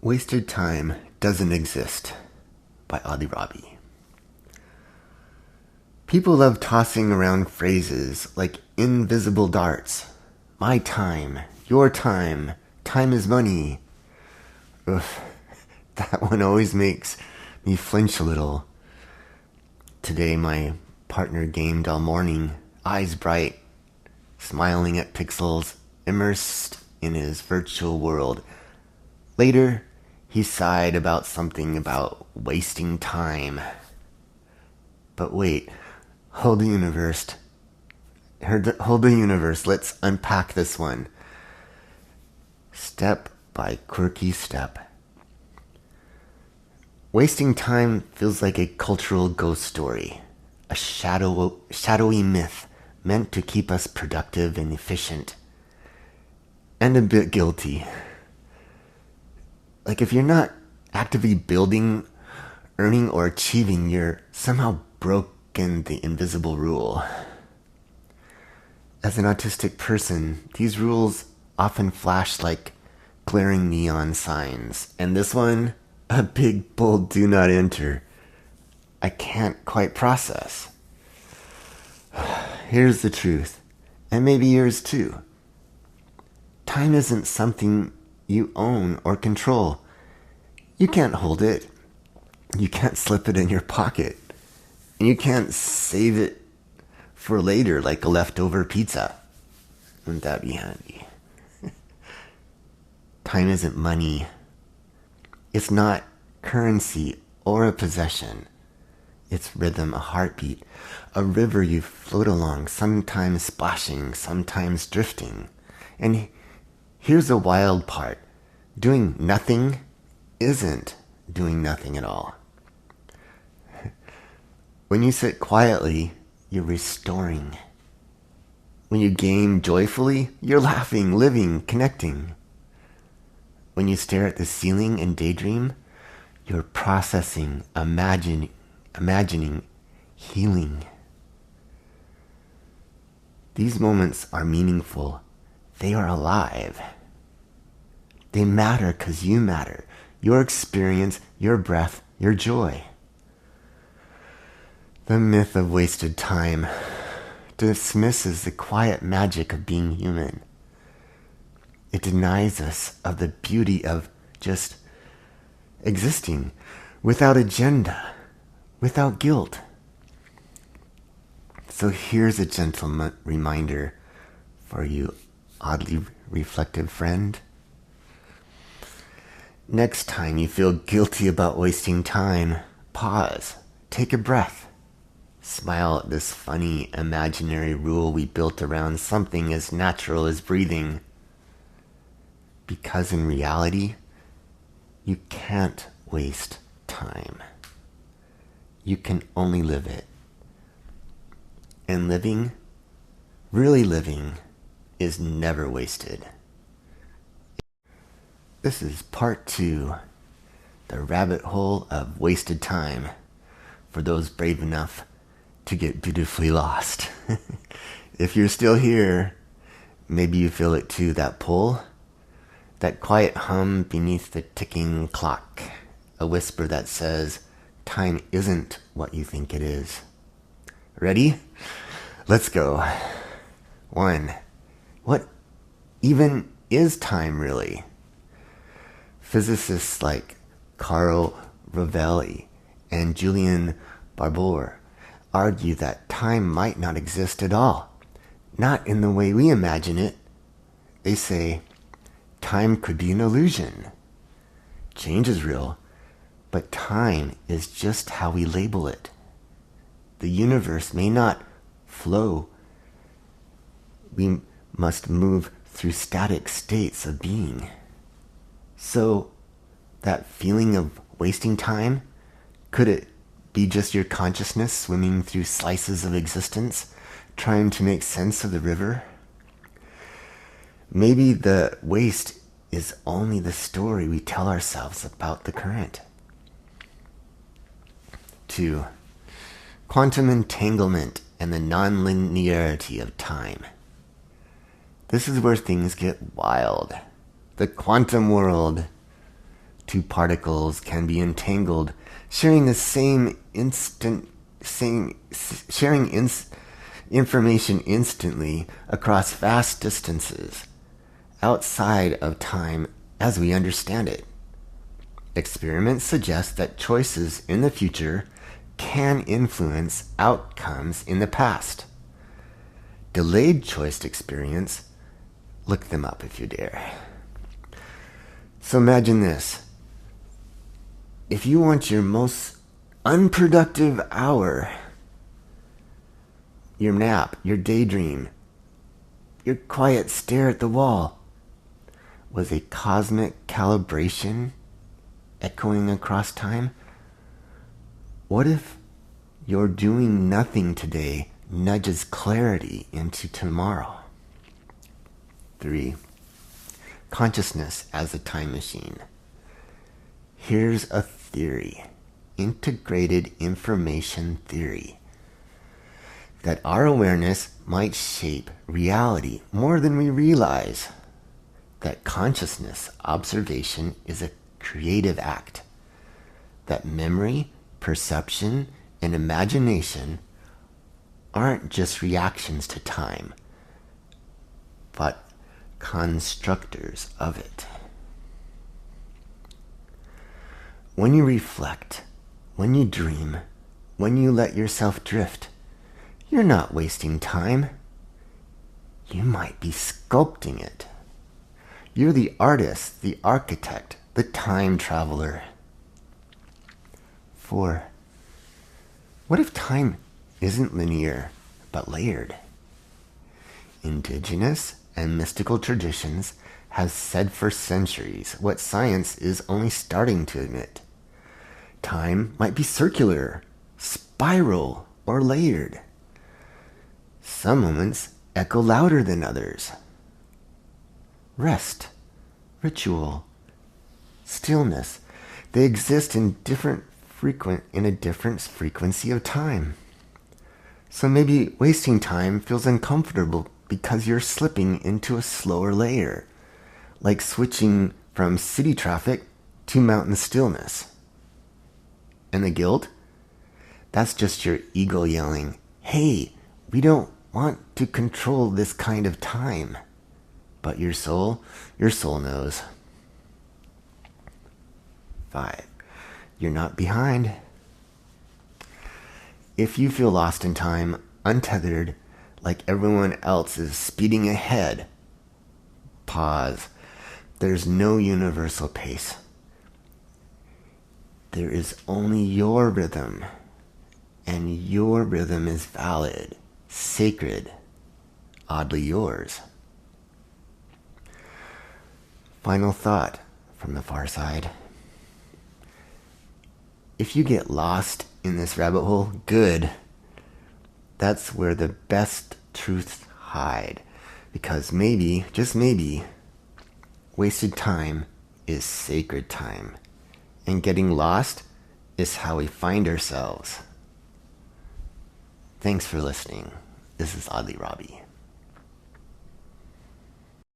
Wasted Time Doesn't Exist by Adi Rabi. People love tossing around phrases like invisible darts. My time, your time, time is money. Ugh, that one always makes me flinch a little. Today my partner gamed all morning, eyes bright, smiling at pixels, immersed in his virtual world. Later, he sighed about something about wasting time. But wait, hold the universe. Let's unpack this one. Step by quirky step. Wasting time feels like a cultural ghost story, a shadowy myth meant to keep us productive and efficient, and a bit guilty. Like if you're not actively building, earning, or achieving, you're somehow broken the invisible rule. As an autistic person, these rules often flash like glaring neon signs. And this one, a big bold do not enter. I can't quite process. Here's the truth, and maybe yours too. Time isn't something you own or control. You can't hold it. You can't slip it in your pocket. And you can't save it for later like a leftover pizza. Wouldn't that be handy? Time isn't money. It's not currency or a possession. It's rhythm, a heartbeat, a river you float along, sometimes splashing, sometimes drifting. And here's the wild part. Doing nothing isn't doing nothing at all. When you sit quietly, you're restoring. When you game joyfully, you're laughing, living, connecting. When you stare at the ceiling and daydream, you're processing, imagining, healing. These moments are meaningful. They are alive. They matter because you matter. Your experience, your breath, your joy. The myth of wasted time dismisses the quiet magic of being human. It denies us of the beauty of just existing without agenda, without guilt. So here's a gentle reminder for you, oddly reflective friend. Next time you feel guilty about wasting time, pause, take a breath. Smile at this funny imaginary rule we built around something as natural as breathing. Because in reality, you can't waste time. You can only live it. And living, really living, is never wasted. This is part 2, the rabbit hole of wasted time, for those brave enough to get beautifully lost. If you're still here, maybe you feel it too, that pull, that quiet hum beneath the ticking clock, a whisper that says, time isn't what you think it is. Ready? Let's go. 1. What even is time really? Physicists like Carl Rovelli and Julian Barbour argue that time might not exist at all, not in the way we imagine it. They say time could be an illusion. Change is real, but time is just how we label it. The universe may not flow. We must move through static states of being. So, that feeling of wasting time, could it be just your consciousness swimming through slices of existence, trying to make sense of the river? Maybe the waste is only the story we tell ourselves about the current. 2. Quantum entanglement and the non-linearity of time. This is where things get wild. The quantum world. Two particles can be entangled, sharing the same information instantly across vast distances, outside of time as we understand it. Experiments suggest that choices in the future can influence outcomes in the past. Delayed choice experience, look them up if you dare. So imagine this. If you want your most unproductive hour, your nap, your daydream, your quiet stare at the wall, was a cosmic calibration echoing across time? What if your doing nothing today nudges clarity into tomorrow? 3. Consciousness as a time machine. Here's a theory, integrated information theory, that our awareness might shape reality more than we realize. That consciousness observation is a creative act. That memory, perception, and imagination aren't just reactions to time, but constructors of it. When you reflect, when you dream, when you let yourself drift, you're not wasting time. You might be sculpting it. You're the artist, the architect, the time traveler. 4. What if time isn't linear, but layered? Indigenous and mystical traditions have said for centuries what science is only starting to admit. Time might be circular, spiral, or layered. Some moments echo louder than others. Rest, ritual, stillness, they exist in a different frequency of time. So maybe wasting time feels uncomfortable because you're slipping into a slower layer, like switching from city traffic to mountain stillness. And the guilt? That's just your ego yelling, hey, we don't want to control this kind of time. But your soul knows. 5. You're not behind. If you feel lost in time, untethered, like everyone else is speeding ahead, pause. There's no universal pace. There is only your rhythm, and your rhythm is valid, sacred, oddly yours. Final thought from the far side. If you get lost in this rabbit hole, good. That's where the best truths hide. Because maybe, just maybe, wasted time is sacred time. And getting lost is how we find ourselves. Thanks for listening. This is Oddly Robbie.